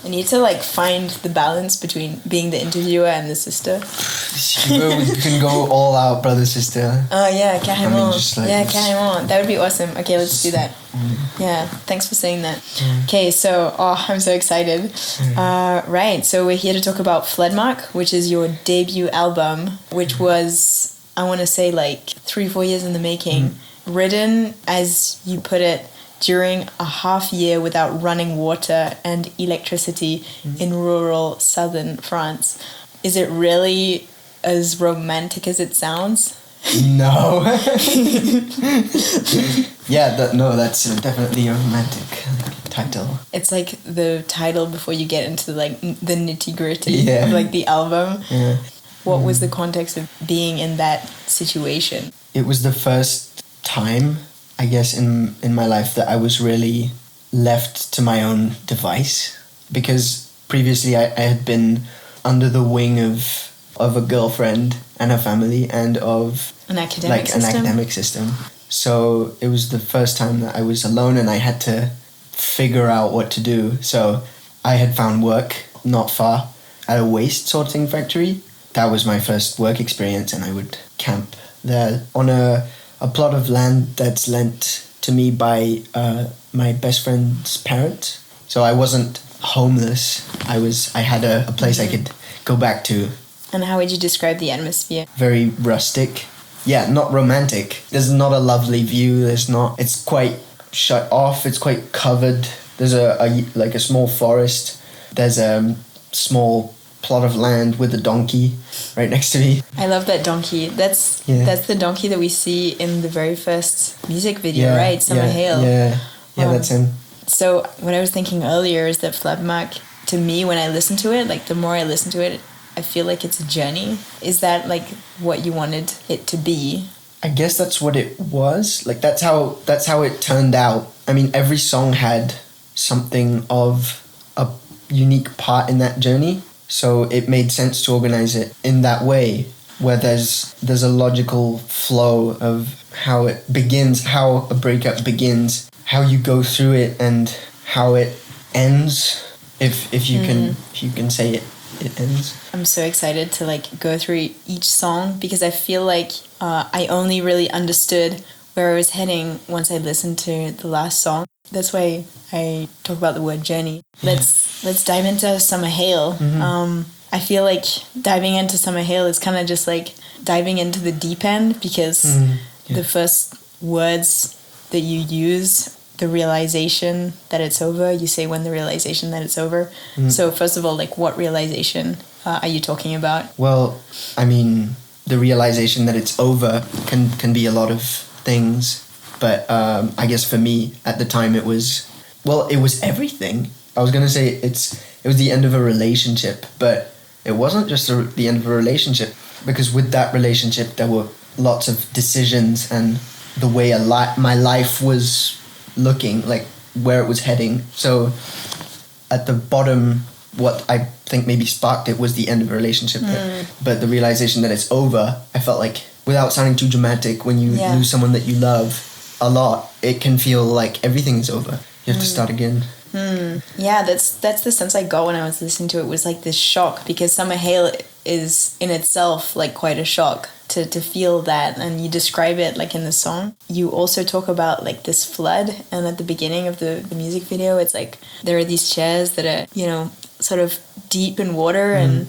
I need to like find the balance between being the interviewer and the sister. We can go all out, brother, sister. Oh yeah, carrément. I mean, just like, yeah, carrément. That would be awesome. Okay, let's do that. Yeah, thanks for saying that. Okay, so I'm so excited. Right, so we're here to talk about Floodmark, which is your debut album, which was, I want to say, like 3-4 years in the making. Written, as you put it, during a half year without running water and electricity in rural southern France. Is it really as romantic as it sounds? No. That's definitely a romantic title. It's like the title before you get into like the nitty-gritty of like the album. Yeah. What was the context of being in that situation? It was the first time, I guess, in my life that I was really left to my own device, because previously I had been under the wing of a girlfriend and a family and of an academic system. So it was the first time that I was alone and I had to figure out what to do. So I had found work not far at a waste sorting factory. That was my first work experience, and I would camp there on a plot of land that's lent to me by my best friend's parents. So I wasn't homeless. I had a place I could go back to. And how would you describe the atmosphere? Very rustic. Yeah, not romantic. There's not a lovely view. It's quite shut off. It's quite covered. There's a small forest. There's a small plot of land with a donkey right next to me. I love that donkey. That's the donkey that we see in the very first music video, right? Summer Hail. Yeah, that's him. So what I was thinking earlier is that Floodmark, to me, when I listen to it, like the more I listen to it, I feel like it's a journey. Is that like what you wanted it to be? I guess that's what it was. Like that's how it turned out. I mean, every song had something of a unique part in that journey. So it made sense to organize it in that way, where there's a logical flow of how it begins, how a breakup begins, how you go through it, and how it ends. If you can say it ends. I'm so excited to like go through each song, because I feel like I only really understood where I was heading once I listened to the last song. That's why I talk about the word journey. Let's dive into Summer Hail. I feel like diving into Summer Hail is kind of just like diving into the deep end, because the first words that you use, the realization that it's over, you say when the realization that it's over. So first of all, like what realization are you talking about? Well, I mean, the realization that it's over can be a lot of things. But I guess for me at the time it was everything. I was going to say it was the end of a relationship, but it wasn't just the end of a relationship, because with that relationship there were lots of decisions and the way my life was looking, like where it was heading. So at the bottom, what I think maybe sparked it was the end of a relationship, but the realization that it's over, I felt like, without sounding too dramatic, when you lose someone that you love a lot, it can feel like everything is over. You have to start again. Yeah, that's the sense I got when I was listening to it, was like this shock, because Summer Hail is in itself like quite a shock to feel that, and you describe it like in the song. You also talk about like this flood, and at the beginning of the music video, it's like there are these chairs that are, you know, sort of deep in water, and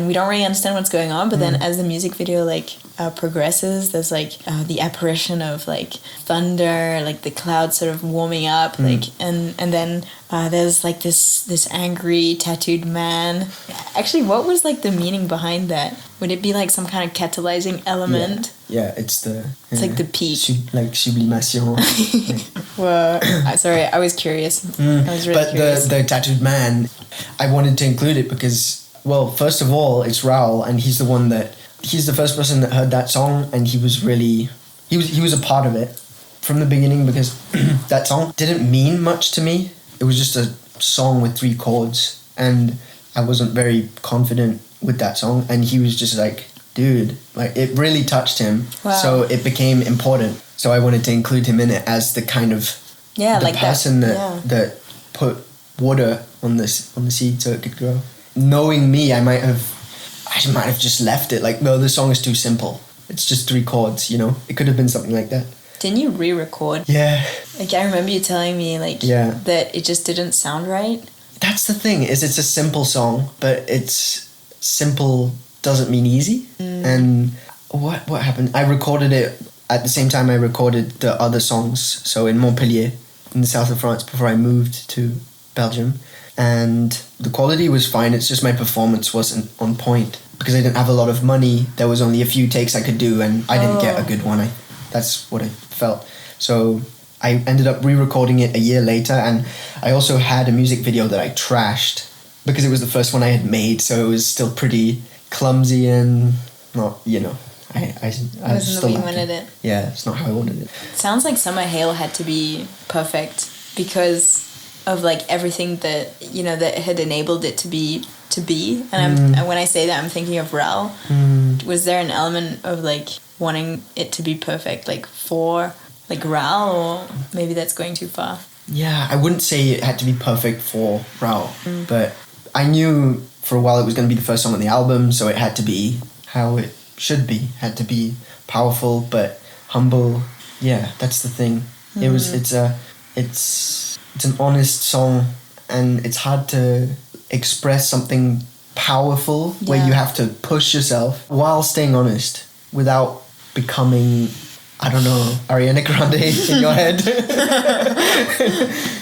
we don't really understand what's going on, but then as the music video like progresses, there's like the apparition of like thunder, like the clouds sort of warming up, like and then there's like this angry tattooed man. Actually, what was like the meaning behind that? Would it be like some kind of catalyzing element? Yeah, it's like the peak, sublimation. Well, sorry, I was curious. I was really curious. But the tattooed man, I wanted to include it because, well, first of all, it's Raul, and he's the first person that heard that song, and he was a part of it from the beginning, because that song didn't mean much to me. It was just a song with 3 chords, and I wasn't very confident with that song, and he was just like, dude, like it really touched him. Wow. So it became important. So I wanted to include him in it as the kind of person that put water on the seed so it could grow. Knowing me, I might have just left it. Like, no, the song is too simple. It's just 3 chords, you know? It could have been something like that. Didn't you re-record? Yeah. Like, I remember you telling me, like, that it just didn't sound right. That's the thing, is it's a simple song, but it's simple doesn't mean easy. And what happened? I recorded it at the same time I recorded the other songs. So in Montpellier, in the south of France, before I moved to Belgium. And the quality was fine. It's just my performance wasn't on point. Because I didn't have a lot of money, there was only a few takes I could do, and I didn't get a good one. That's what I felt. So I ended up re-recording it a year later, and I also had a music video that I trashed because it was the first one I had made, so it was still pretty clumsy and not, you know, I wasn't the way you wanted it. Yeah, it's not how I wanted it. Sounds like Summer Hail had to be perfect because of like everything that, you know, that had enabled it to be. And when I say that, I'm thinking of Rel. Was there an element of like wanting it to be perfect, like for like Rel, or maybe that's going too far? Yeah, I wouldn't say it had to be perfect for Rel, but I knew for a while it was going to be the first song on the album, so it had to be how it should be. Had to be powerful but humble. Yeah, that's the thing. It's an honest song, and it's hard to express something powerful where you have to push yourself while staying honest without becoming, I don't know, Ariana Grande in your head.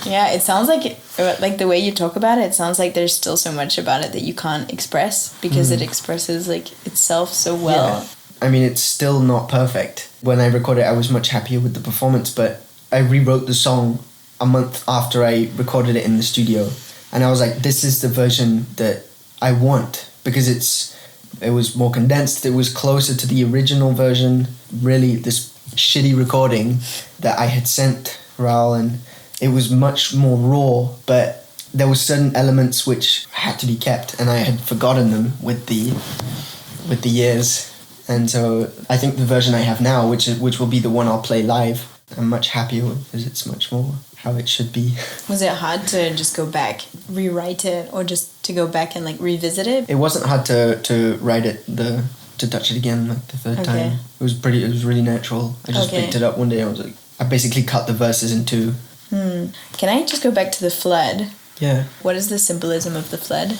Yeah, it sounds like the way you talk about it, it sounds like there's still so much about it that you can't express because it expresses like itself so well. Yeah. I mean, it's still not perfect. When I recorded it, I was much happier with the performance, but I rewrote the song a month after I recorded it in the studio. And I was like, this is the version that I want, because it was more condensed. It was closer to the original version. Really, this shitty recording that I had sent Raul, and it was much more raw, but there were certain elements which had to be kept, and I had forgotten them with the years. And so I think the version I have now, which will be the one I'll play live, I'm much happier with, because it's much more how it should be. Was it hard to just go back, rewrite it, or just to go back and like revisit it? It wasn't hard to write it, to touch it again like the third time. It was really natural. I just picked it up one day. I basically cut the verses in 2. Can I just go back to the flood? Yeah. What is the symbolism of the flood?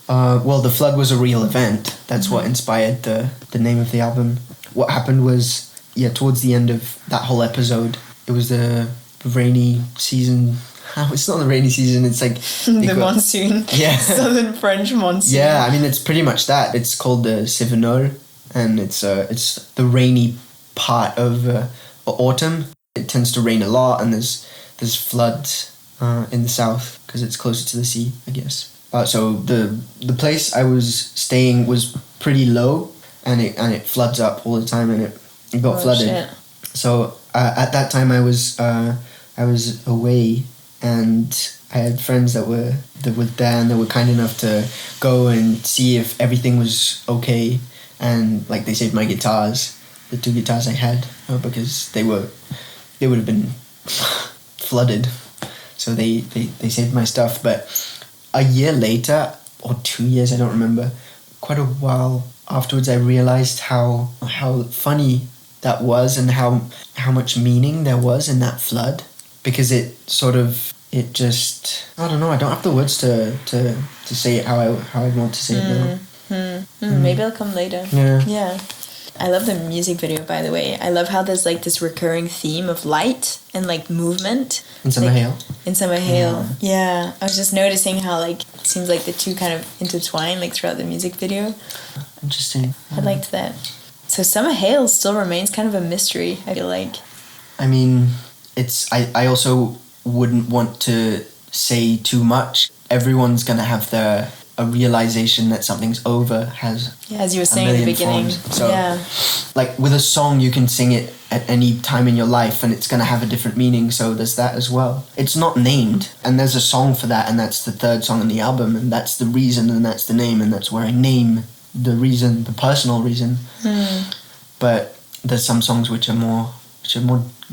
Well, the flood was a real event. That's what inspired the name of the album. What happened was, towards the end of that whole episode, it was the rainy season. It's not the rainy season, it's like... the monsoon. Yeah. Southern French monsoon. Yeah, I mean, it's pretty much that. It's called the Cévenol, and it's the rainy part of autumn. It tends to rain a lot, and there's floods in the south, because it's closer to the sea, I guess. So the place I was staying was pretty low, and it floods up all the time, and it got flooded. Shit. So at that time I was away, and I had friends that were there, and they were kind enough to go and see if everything was okay, and like they saved my guitars, the 2 guitars I had, because they would have been flooded. So they saved my stuff. But a year later, or 2 years, I don't remember, quite a while afterwards, I realized how funny that was, and how much meaning there was in that flood, because it just, I don't know, I don't have the words to say it how I want to say it now. Maybe I'll come later. Yeah. I love the music video, by the way. I love how there's like this recurring theme of light and like movement. In Summer Hail. In Summer Hail. Yeah. I was just noticing how like it seems like the two kind of intertwine like throughout the music video. Interesting. I liked that. So Summer Hail still remains kind of a mystery, I feel like. I mean, I also wouldn't want to say too much. Everyone's going to have a realization that something's over, has as you were saying in the beginning. So, like with a song, you can sing it at any time in your life, and it's going to have a different meaning, so there's that as well. It's not named, and there's a song for that, and that's the 3rd song on the album, and that's the reason, and that's the name, and that's where I name the reason, the personal reason. But there's some songs which are more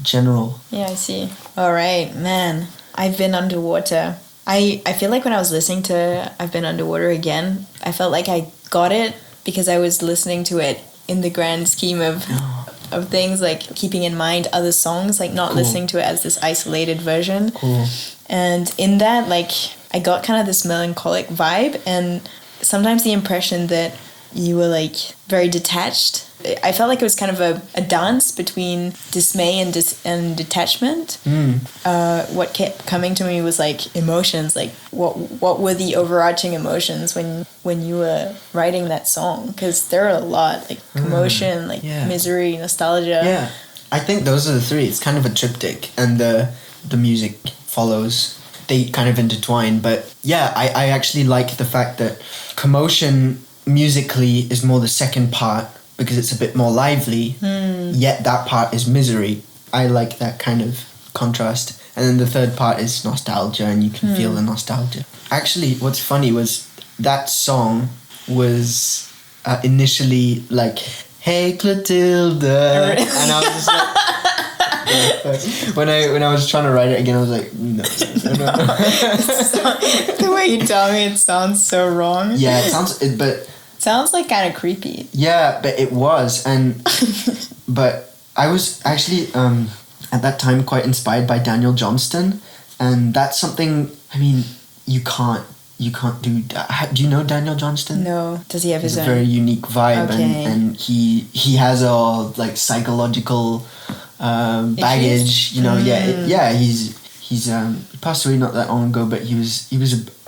general. Yeah, I see. All right, man. I've been underwater I feel like when I was listening to I've Been Underwater again, I felt like I got it because I was listening to it in the grand scheme of things, like keeping in mind other songs, like not listening to it as this isolated version. Cool. And in that, like, I got kind of this melancholic vibe, and sometimes the impression that you were like very detached. I felt like it was kind of a dance between dismay and detachment. What kept coming to me was like emotions, like what were the overarching emotions when you were writing that song? Because there are a lot, like commotion, like misery, nostalgia. Yeah, I think those are the three. It's kind of a triptych, and the music follows. They kind of intertwine, but yeah, I actually like the fact that commotion musically is more the second part, because it's a bit more lively, yet that part is misery. I like that kind of contrast. And then the third part is nostalgia, and you can feel the nostalgia. Actually, what's funny was that song was initially like, "Hey Clotilda," and I was just like, when I was trying to write it again, I was like, no. The way you tell me it sounds so wrong. Yeah, but sounds like kind of creepy. Yeah, but it was, and but I was actually at that time quite inspired by Daniel Johnston, and that's something. I mean, you can't do. Do you know Daniel Johnston? No. Does he have his own? A very unique vibe, Okay. and he has a like psychological baggage. You know, he's passed away not that long ago, but he was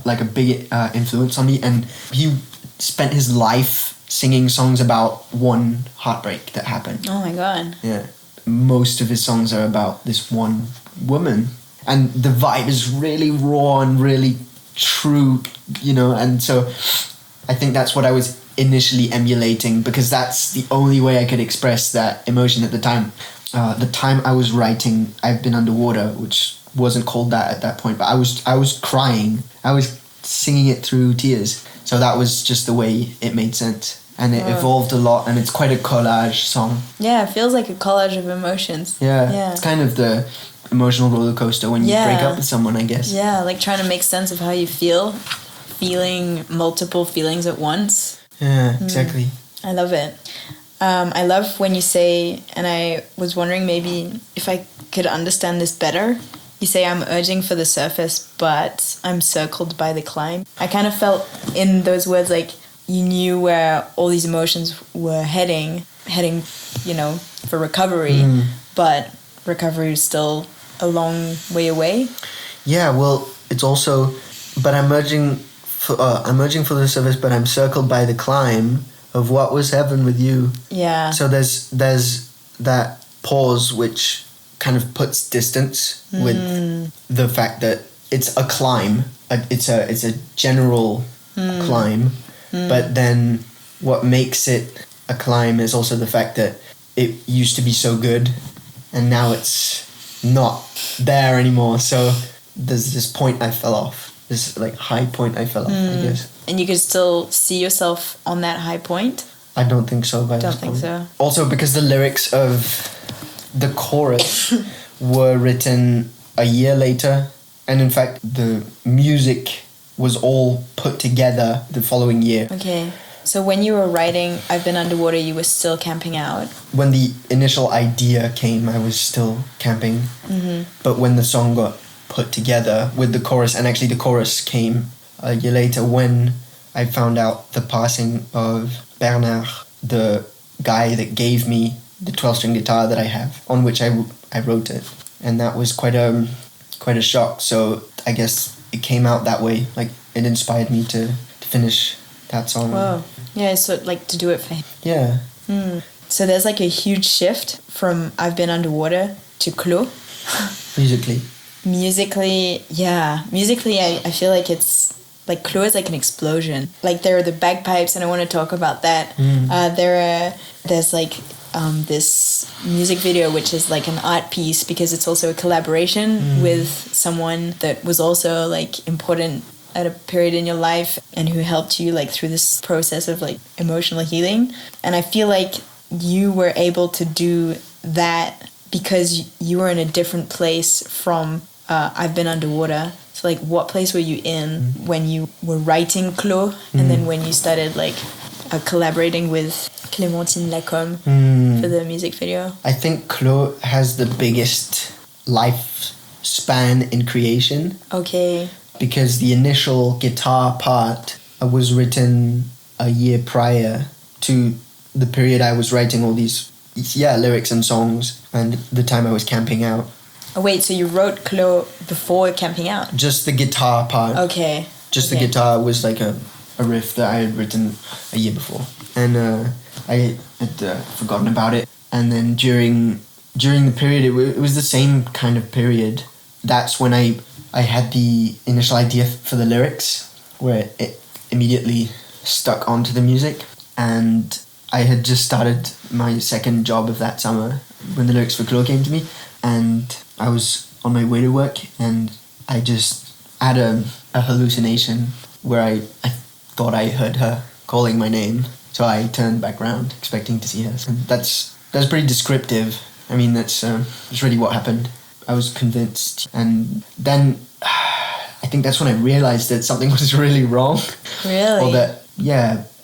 like a big influence on me, and he spent his life singing songs about one heartbreak that happened. Oh my god. Yeah. Most of his songs are about this one woman. And the vibe is really raw and really true, you know, and so I think that's what I was initially emulating, because that's the only way I could express that emotion at the time. The time I was writing I've Been Underwater, which wasn't called that at that point, but I was crying. I was singing it through tears. So that was just the way it made sense. And it evolved a lot, and it's quite a collage song. Yeah, it feels like a collage of emotions. Yeah. It's kind of the emotional roller coaster when you break up with someone, I guess. Yeah, like trying to make sense of how you feel, feeling multiple feelings at once. Yeah, exactly. I love it. I love when you say, and I was wondering maybe if I could understand this better. You say, I'm urging for the surface, but I'm circled by the climb. I kind of felt in those words like you knew where all these emotions were heading, you know, for recovery, but recovery is still a long way away. Yeah, well, it's also, but I'm urging for the surface, but I'm circled by the climb of what was heaven with you. Yeah. So there's that pause which kind of puts distance with the fact that it's a climb. It's a general climb, but then what makes it a climb is also the fact that it used to be so good, and now it's not there anymore. So there's this point I fell off. This like high point I fell off, I guess. And you could still see yourself on that high point? I don't think so. Don't think so. Also, because the lyrics of the chorus were written a year later, and in fact the music was all put together the following year. Okay, so when you were writing I've Been Underwater, you were still camping out? When the initial idea came, I was still camping, but when the song got put together with the chorus, and actually the chorus came a year later when I found out the passing of Bernard, the guy that gave me the 12-string guitar that I have, on which I wrote it. And that was quite a shock. So I guess it came out that way. Like, it inspired me to finish that song. Wow. Yeah, so like to do it for him. Yeah. So there's like a huge shift from I've Been Underwater to Clos. Musically, I feel like it's like Clos is like an explosion. Like there are the bagpipes, and I want to talk about that. There's like this music video, which is like an art piece because it's also a collaboration with someone that was also like important at a period in your life and who helped you like through this process of like emotional healing. And I feel like you were able to do that because you were in a different place from I've Been Underwater. So like, what place were you in when you were writing Clos, and then when you started like collaborating with Clémentine Lacombe for the music video? I think Clos has the biggest lifespan in creation. Okay. Because the initial guitar part was written a year prior to the period I was writing all these lyrics and songs, and the time I was camping out. Oh wait, so you wrote Clos before camping out? Just the guitar part. Okay. The guitar was like a riff that I had written a year before. And I had forgotten about it. And then during the period, it was the same kind of period. That's when I had the initial idea for the lyrics, where it immediately stuck onto the music. And I had just started my second job of that summer when the lyrics for Clos came to me. And I was on my way to work, and I just had a hallucination where I thought I heard her calling my name. So I turned back around, expecting to see her. And that's pretty descriptive. I mean, that's really what happened. I was convinced. And then I think that's when I realized that something was really wrong. Really?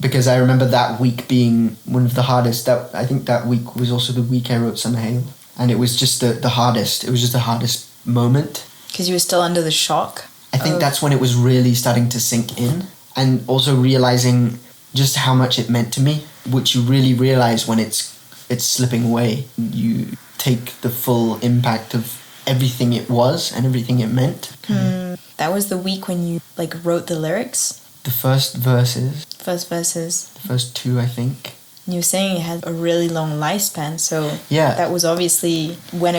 Because I remember that week being one of the hardest. I think that week was also the week I wrote Summer Hail. And it was just the hardest. It was just the hardest moment. Because you were still under the shock? I think that's when it was really starting to sink in. And also realizing just how much it meant to me, which you really realize when it's slipping away. You take the full impact of everything it was and everything it meant. That was the week when you like wrote the lyrics? The first verses. The first two, I think. You were saying it had a really long lifespan, so yeah, that was obviously when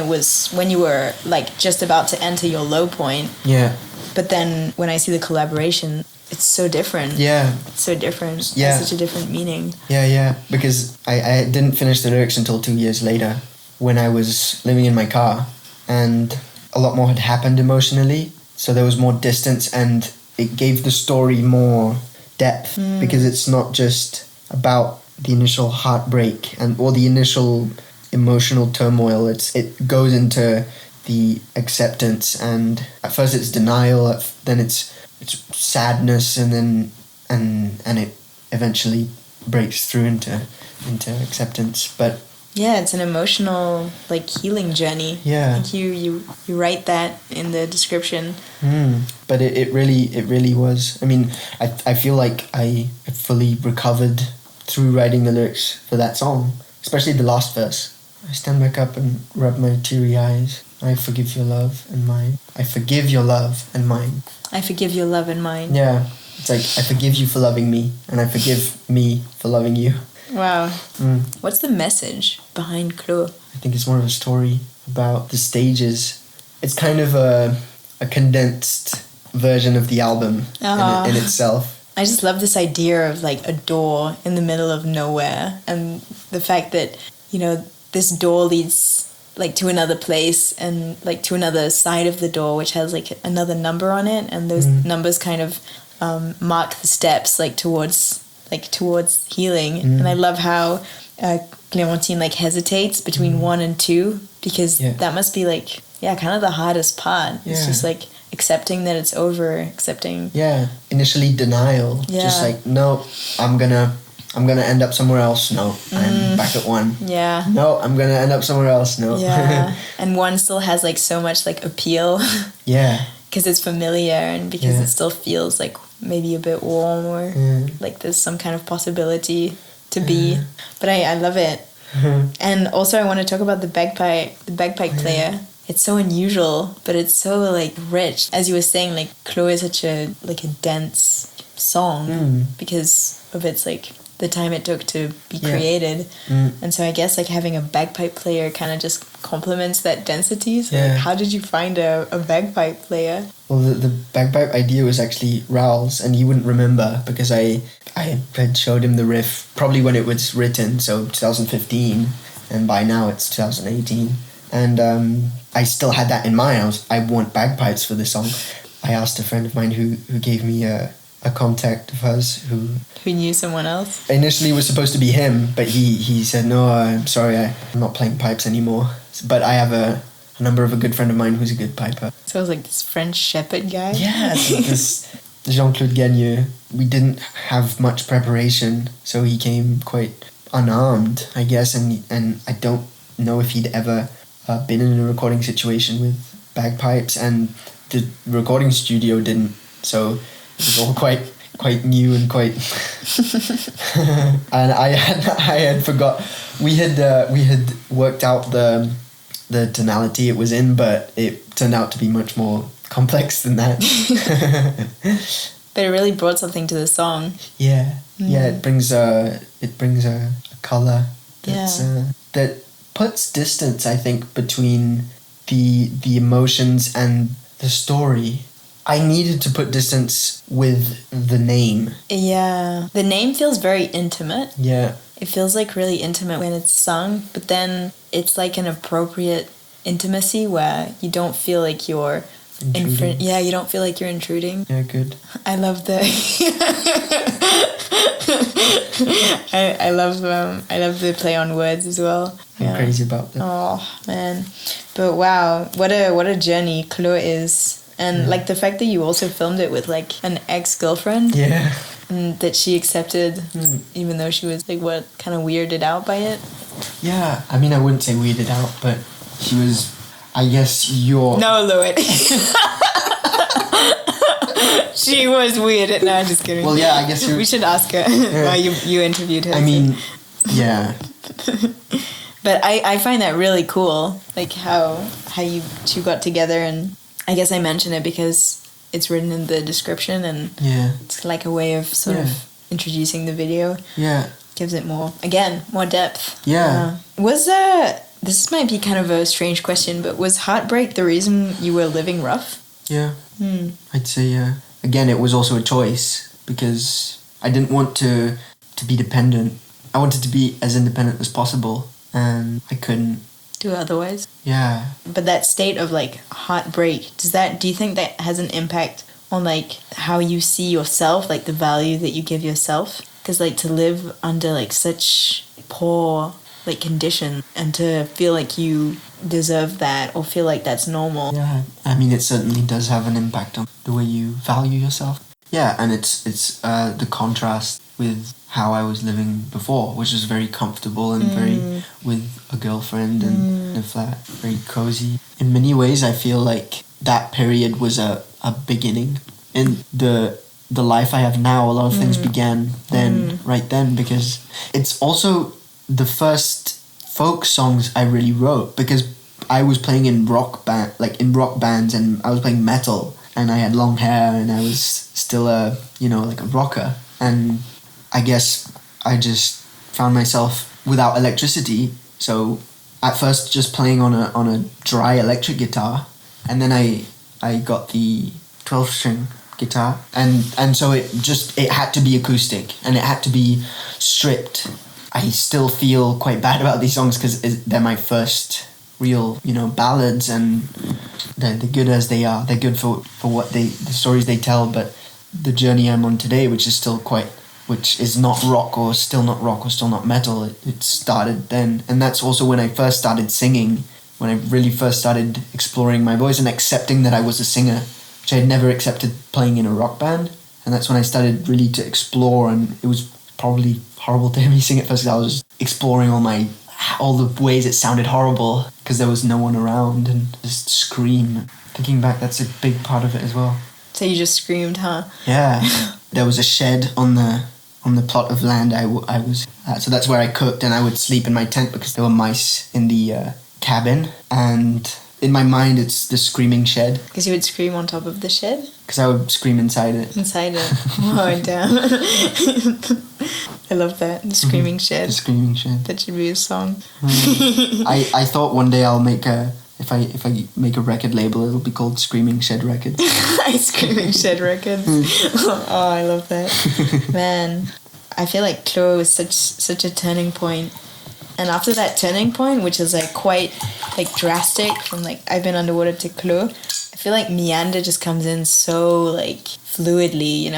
you were like just about to enter your low point. Yeah. But then when I see the collaboration, it's so different. Yeah. It's so different. Yeah. It has such a different meaning. Yeah. Because I didn't finish the lyrics until 2 years later, when I was living in my car, and a lot more had happened emotionally. So there was more distance, and it gave the story more depth, because it's not just about the initial heartbreak or the initial emotional turmoil. It goes into the acceptance, and at first it's denial, then it's sadness, and then it eventually breaks through into acceptance. But yeah, it's an emotional like healing journey. Yeah. Like you write that in the description. But it really was. I mean, I feel like I fully recovered through writing the lyrics for that song, especially the last verse. I stand back up and rub my teary eyes. I forgive your love and mine. I forgive your love and mine. I forgive your love and mine. Yeah. It's like, I forgive you for loving me, and I forgive me for loving you. Wow. What's the message behind Clos? I think it's more of a story about the stages. It's kind of a condensed version of the album in itself. I just love this idea of like a door in the middle of nowhere, and the fact that, you know, this door leads like to another place and like to another side of the door, which has like another number on it, and those numbers kind of mark the steps like towards healing. And I love how Clémentine like hesitates between 1 and 2, because that must be like kind of the hardest part. It's just like accepting that it's over, accepting. Yeah, initially denial. Yeah. Just like, no, I'm gonna end up somewhere else. No, I'm back at 1. Yeah. No, I'm gonna end up somewhere else. No. Yeah. And 1 still has like so much like appeal. Yeah. Because it's familiar, and because it still feels like maybe a bit warm, or like there's some kind of possibility to be. But I love it. And also I want to talk about the bagpipe player. It's so unusual, but it's so like rich. As you were saying, like Clos is such a dense song because of its like the time it took to be created. And so I guess like having a bagpipe player kind of just complements that density. So like, how did you find a bagpipe player? Well, the bagpipe idea was actually Raoul's, and he wouldn't remember because I had showed him the riff probably when it was written, so 2015, and by now it's 2018. And I still had that in mind. I want bagpipes for this song. I asked a friend of mine who gave me a contact of hers who knew someone else. Initially was supposed to be him, but he said, no, I'm sorry, I'm not playing pipes anymore. But I have a number of a good friend of mine who's a good piper. So it was like this French shepherd guy? Yeah, so this Jean-Claude Gagneux. We didn't have much preparation, so he came quite unarmed, I guess, and I don't know if he'd ever been in a recording situation with bagpipes, and the recording studio didn't, so it was all quite new and quite and I had forgot we had worked out the tonality it was in, but it turned out to be much more complex than that. But it really brought something to the song. Yeah, it brings a color that's, that puts distance, I think, between the emotions and the story. I needed to put distance with the name. Yeah. The name feels very intimate. Yeah. It feels like really intimate when it's sung, but then it's like an appropriate intimacy where you don't feel like you're you don't feel like you're intruding. Yeah, good. I love the I love the play on words as well. I'm crazy about that. Oh man. But wow, what a journey Chloe is. And like the fact that you also filmed it with like an ex-girlfriend. Yeah. And that she accepted even though she was like kind of weirded out by it. Yeah. I mean, I wouldn't say weirded out, but she was, I guess you're... No, Louis. She was weird. No, I'm just kidding. Well, yeah, I guess we should ask her. Well, you interviewed her. I mean, yeah. But I find that really cool, like how you two got together, and I guess I mention it because it's written in the description, and it's like a way of sort of introducing the video. Yeah. Gives it more depth. Yeah. Was this might be kind of a strange question, but was heartbreak the reason you were living rough? Yeah. I'd say, yeah. Again, it was also a choice because I didn't want to be dependent. I wanted to be as independent as possible, and I couldn't do otherwise. Yeah. But that state of like heartbreak, do you think that has an impact on like how you see yourself, like the value that you give yourself? Because like to live under like such poor like condition and to feel like you deserve that or feel like that's normal. Yeah, I mean, it certainly does have an impact on the way you value yourself. Yeah, and it's the contrast with how I was living before, which was very comfortable and very with a girlfriend and a flat, very cozy. In many ways, I feel like that period was a beginning. In the life I have now, a lot of things began right then, because it's also the first folk songs I really wrote, because I was playing in rock bands, and I was playing metal, and I had long hair, and I was still a rocker, and I guess I just found myself without electricity. So at first just playing on a dry electric guitar, and then I got the 12-string guitar, and so it had to be acoustic, and it had to be stripped. I still feel quite bad about these songs because they're my first real, ballads, and they're good as they are. They're good for what the stories they tell, but the journey I'm on today, which is not rock or still not metal, it started then. And that's also when I first started singing, when I really first started exploring my voice and accepting that I was a singer, which I had never accepted playing in a rock band. And that's when I started really to explore, and it was probably horrible to hear me sing at first, because I was exploring all the ways it sounded horrible because there was no one around, and just scream. Thinking back, that's a big part of it as well. So you just screamed, huh? Yeah. There was a shed on the plot of land I was at, so that's where I cooked, and I would sleep in my tent because there were mice in the cabin, and in my mind it's the screaming shed. Because you would scream on top of the shed? Because I would scream inside it. Oh, damn. I love that. The screaming shed. The screaming shed. That should be a song. I thought one day I'll make if I make a record label, it'll be called Screaming Shed Records. Screaming Shed Records. Oh, I love that. Man, I feel like Chloe was such a turning point. And after that turning point, which is like quite like drastic, from like I've been underwater to Chloe, I feel like Meander just comes in so like fluidly,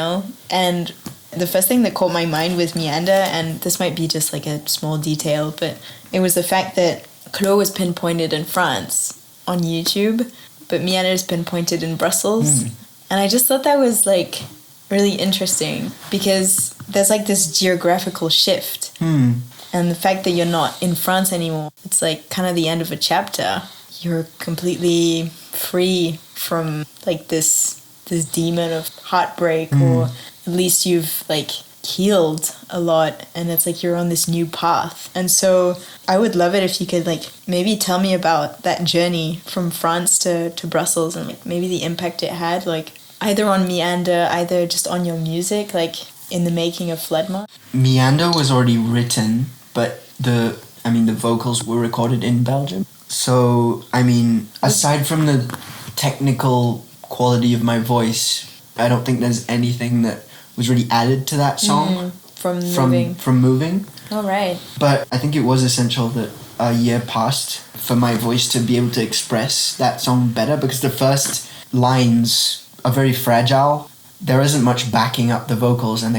And the first thing that caught my mind with Meander, and this might be just like a small detail, but it was the fact that Chloe was pinpointed in France. on YouTube, but meander's pinpointed in Brussels. And I just thought that was like really interesting because there's like this geographical shift. And the fact that you're not in France anymore, it's like kind of the end of a chapter. You're completely free from like this demon of heartbreak, or at least you've like healed a lot, and it's like you're on this new path. And so I would love it if you could like maybe tell me about that journey from France to Brussels, and like maybe the impact it had, like either on Meander, either just on your music, like in the making of Floodmark. Meander was already written, but the vocals were recorded in Belgium. So, I mean, aside from the technical quality of my voice, I don't think there's anything that was really added to that song from moving. All right. But I think it was essential that a year passed for my voice to be able to express that song better, because the first lines are very fragile. There isn't much backing up the vocals, and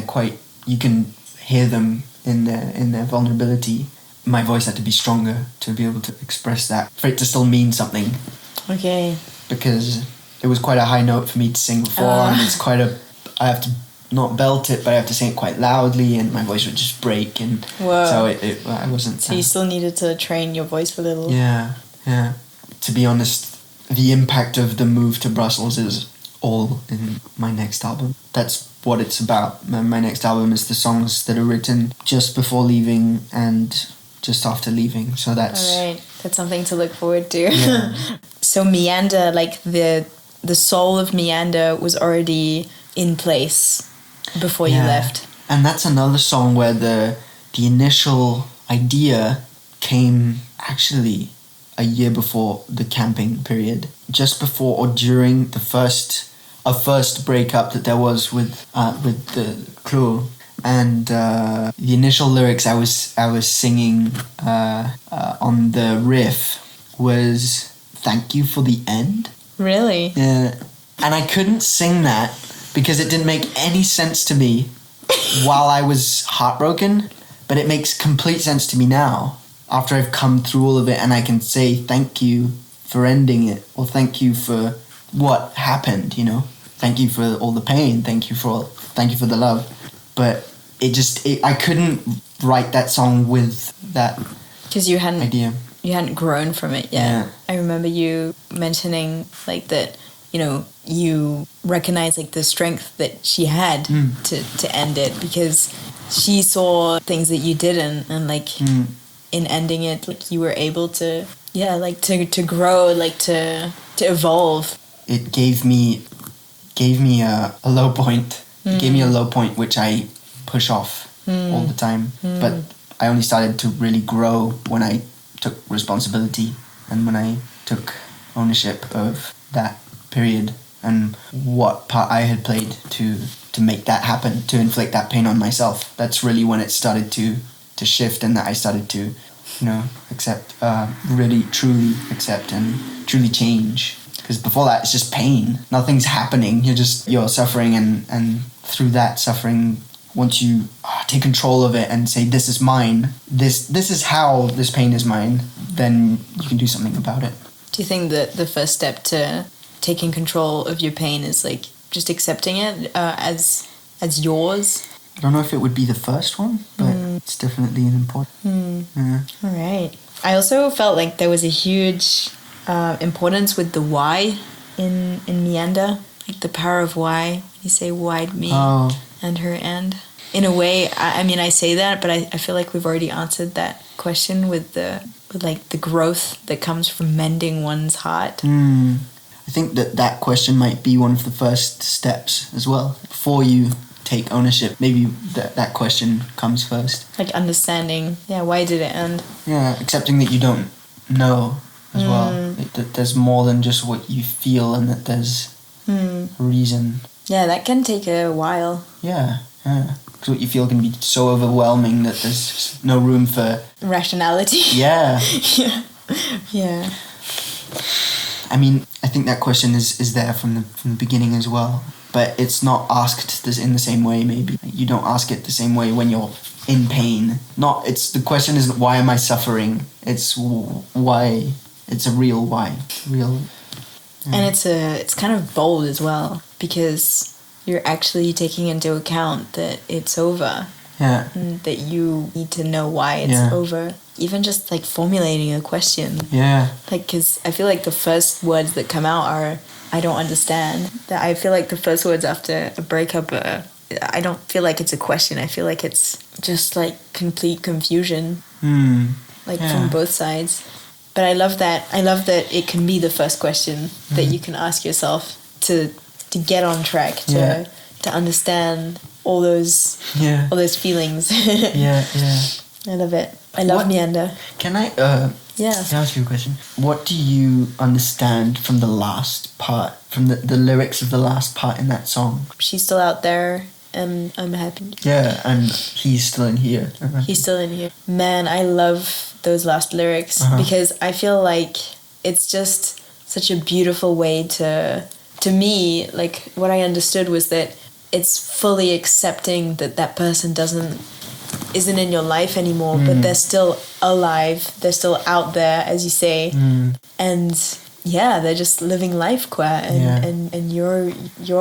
you can hear them in their vulnerability. My voice had to be stronger to be able to express that, for it to still mean something. Okay. Because it was quite a high note for me to sing before, and I have to not belt it, but I have to sing it quite loudly, and my voice would just break, and so I wasn't... So you still needed to train your voice a little. Yeah. To be honest, the impact of the move to Brussels is all in my next album. That's what it's about. My next album is the songs that are written just before leaving and just after leaving. So that's... All right. That's something to look forward to. Yeah. So Meander, like the soul of Meander was already in place before you left. And that's another song where the initial idea came actually a year before the camping period, just before or during the first breakup that there was with the crew. And the initial lyrics I was singing on the riff was "Thank you for the end." Really? Yeah. And I couldn't sing that because it didn't make any sense to me while I was heartbroken, but it makes complete sense to me now after I've come through all of it, and I can say thank you for ending it, or thank you for what happened, you know. Thank you for all the pain, thank you for the love. But I couldn't write that song with that because you hadn't idea. You hadn't grown from it yet. Yeah. I remember you mentioning like that, you know, you recognize like the strength that she had to end it, because she saw things that you didn't, and like in ending it, like you were able to to grow, like to evolve. It gave me a low point. It gave me a low point which I push off all the time. But I only started to really grow when I took responsibility and when I took ownership of that period and what part I had played to make that happen, to inflict that pain on myself. That's really when it started to shift, and that I started to, you know, accept, really truly accept and truly change. Because before that, it's just pain. Nothing's happening. You're suffering, and through that suffering, once you take control of it and say, this is mine, this is how this pain is mine, then you can do something about it. Do you think that the first step to taking control of your pain is like just accepting it as yours? I don't know if it would be the first one, but it's definitely an important. Yeah. All right. I also felt like there was a huge importance with the why in Meander, like the power of why. You say why'd me and her end. In a way, I mean, I say that, but I feel like we've already answered that question with the growth that comes from mending one's heart. I think that question might be one of the first steps as well. Before you take ownership, maybe that question comes first. Like understanding, why did it end? Yeah, accepting that you don't know as well. That there's more than just what you feel, and that there's a reason. Yeah, that can take a while. Yeah. Because what you feel can be so overwhelming that there's just no room for... rationality. Yeah. Yeah. I mean, I think that question is there from the beginning as well. But it's not asked in the same way, maybe. You don't ask it the same way when you're in pain. The question isn't why am I suffering? It's why it's a real why. Real. And it's kind of bold as well, because you're actually taking into account that it's over. Yeah. And that you need to know why it's over. Even just like formulating a question. Yeah. Like, because I feel like the first words that come out are, I don't understand. That I feel like the first words after a breakup are, I don't feel like it's a question. I feel like it's just like complete confusion. Like from both sides. But I love that. I love that it can be the first question that you can ask yourself to get on track, to understand all those feelings. I love it. I love meander. Can I Yeah. Can I ask you a question? What do you understand from the last part, from the lyrics of the last part in that song? She's still out there and I'm happy. Yeah, and he's still in here. He's still in here. Man, I love those last lyrics because I feel like it's just such a beautiful way to me, like what I understood was that it's fully accepting that person isn't in your life anymore, but they're still alive, they're still out there, as you say, and they're just living life, and you're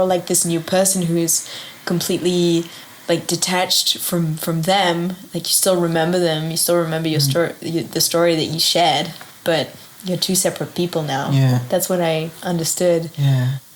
like this new person who's completely like detached from them. Like you still remember them, you still remember your story, the story that you shared, but you're two separate people now. That's what I understood.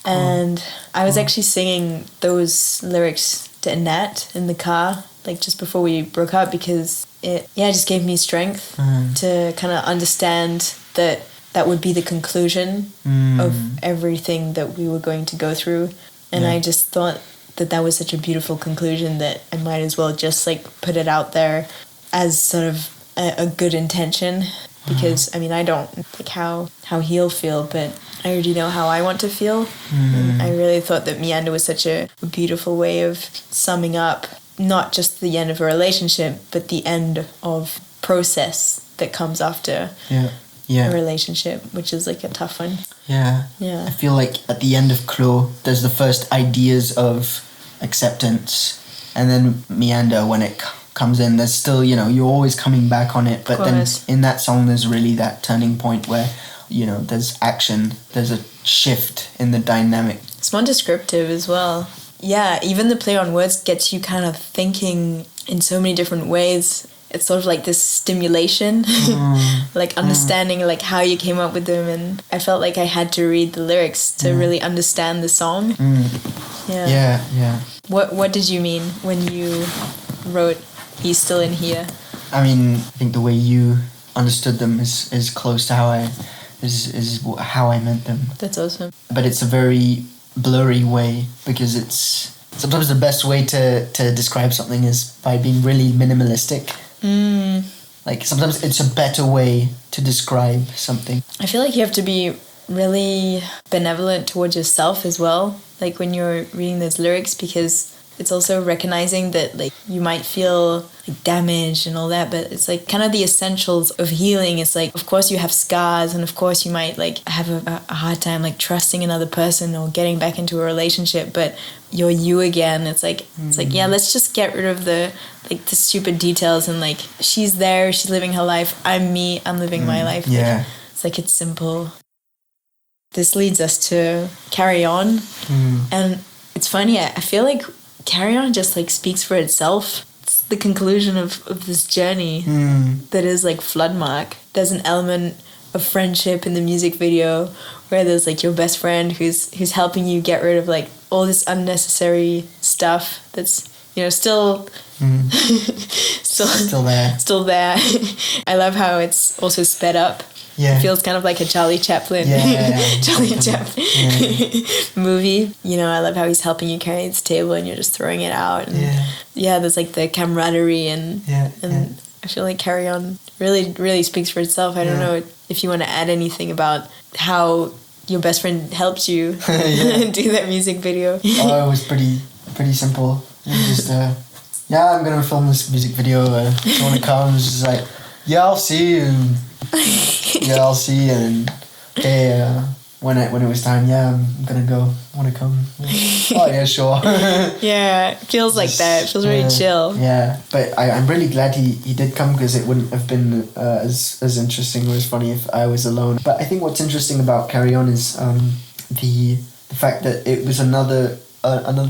And I was actually singing those lyrics to Annette in the car, like just before we broke up, because it just gave me strength to kind of understand that would be the conclusion of everything that we were going to go through. And I just thought that was such a beautiful conclusion that I might as well just like put it out there as sort of a good intention, because I mean, I don't like how he'll feel, but I already know how I want to feel. And I really thought that meander was such a beautiful way of summing up not just the end of a relationship, but the end of process that comes after a relationship, which is like a tough one. I feel like at the end of Clos, there's the first ideas of acceptance, and then meander, when it comes in, there's still, you're always coming back on it, but then in that song there's really that turning point where there's action, there's a shift in the dynamic. It's more descriptive as well. Even the play on words gets you kind of thinking in so many different ways. It's sort of like this stimulation, like understanding like how you came up with them, and I felt like I had to read the lyrics to really understand the song. What did you mean when you wrote "He's Still in Here"? I mean, I think the way you understood them is close to how I meant them. That's awesome. But it's a very blurry way, because it's sometimes the best way to describe something is by being really minimalistic. Like sometimes it's a better way to describe something. I feel like you have to be really benevolent towards yourself as well, like when you're reading those lyrics, because it's also recognizing that like you might feel like damaged and all that, but it's like kind of the essentials of healing. It's like, of course you have scars, and of course you might like have a hard time like trusting another person or getting back into a relationship, but you're you again. It's like let's just get rid of the stupid details, and like she's there, she's living her life, I'm me, I'm living my life. It's like it's simple. This leads us to Carry On, and it's funny, I feel like Carry On just like speaks for itself. It's the conclusion of this journey that is like Floodmark. There's an element of friendship in the music video where there's like your best friend who's helping you get rid of like all this unnecessary stuff that's still there. I love how it's also sped up. It feels kind of like a Charlie Chaplin movie. I love how he's helping you carry this table and you're just throwing it out. And there's like the camaraderie and I feel like Carry On really, really speaks for itself. I don't know if you want to add anything about how your best friend helped you do that music video. Oh, it was pretty simple. It was just, I'm going to film this music video. Do you want to come? It was just like, I'll see you. I'll see you. And okay, when it was time, I'm gonna go. Want to come? Oh yeah, sure. Yeah, it feels like that. It feels very chill. Yeah, but I'm really glad he did come, because it wouldn't have been as interesting or as funny if I was alone. But I think what's interesting about Carry On is the fact that it was another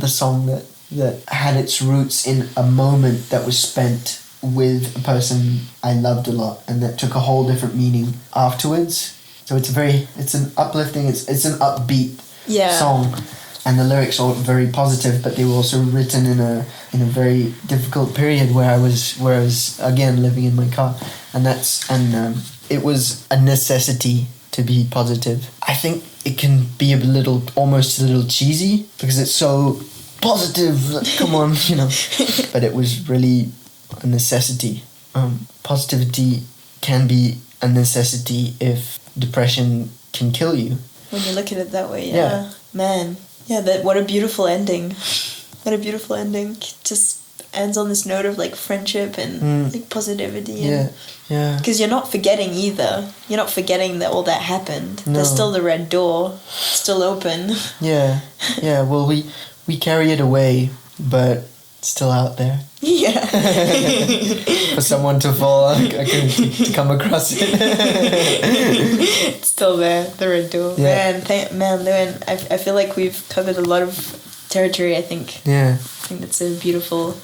song that had its roots in a moment that was spent with a person I loved a lot, and that took a whole different meaning afterwards. So it's an uplifting, it's an upbeat song, and the lyrics are very positive, but they were also written in a very difficult period where I was again living in my car, and it was a necessity to be positive. I think it can be almost a little cheesy, because it's so positive. Come on, but it was really a necessity. Positivity can be a necessity if depression can kill you. When you look at it that way, yeah. Man. Yeah, what a beautiful ending. What a beautiful ending. Just ends on this note of like friendship and like positivity. Yeah. Because you're not forgetting either. You're not forgetting that all that happened. No. There's still the red door, still open. Yeah. Well, we carry it away, but it's still out there. Yeah. For someone to fall, to come across it. It's still there, the red door. Yeah. Man, Lewin, I feel like we've covered a lot of territory, I think. Yeah. I think that's a beautiful...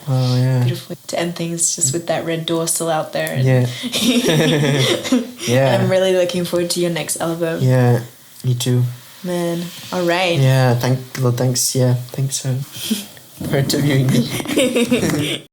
Oh, yeah. Beautiful way to end things, just with that red door still out there. Yeah. Yeah. I'm really looking forward to your next album. Yeah, me too. Man, all right. Yeah, thanks. Yeah, thanks for interviewing me.